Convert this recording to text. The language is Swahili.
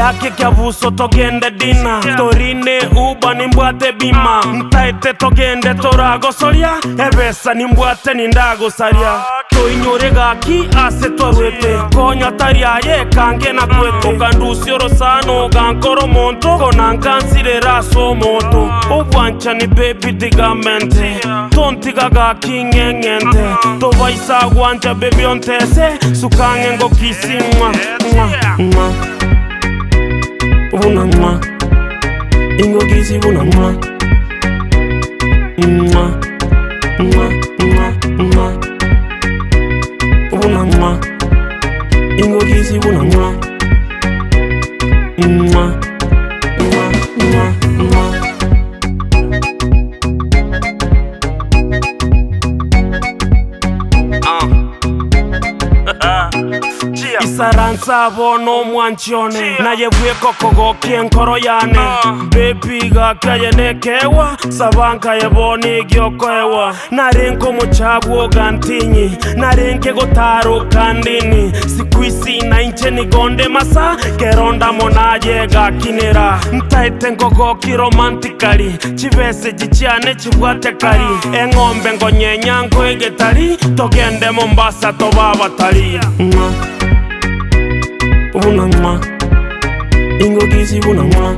yake kyabuso togende dina torine uba nimbwate bima ntaite togende toragosoria ebesa nimbwate nindagosaria toinyore gaki ase twarwete konya tariaye kange na kwete ukandusio rosano gankoro monto konankansirera so moto ubwancha ni baby digamente tontiga gaki ngengente tobaisa gwanja baby ontese sukange ngo kisimwa mwa Buna mwa Ingo gizi buna mwa Mwa Mwa Mwa Mwa Buna mwa Ingo gizi buna mwa Mwa Mwa Mwa Mwa Isaransa bono mwanchione na yebweko kogokie nkoro yane baby gakaye nekewa sabanka yeboni gyokoewa narenko muchabwo gantinyi narenke gotaro kandini sikuisi na inche ni gonde masa keronda monaje gakinera ntaite ngogoki romantically chibese jichiane chibwate kari engombe ngonyenya nkoegetari togende Mombasa tobaba tari Buna mwa Ingo gizi buna mwa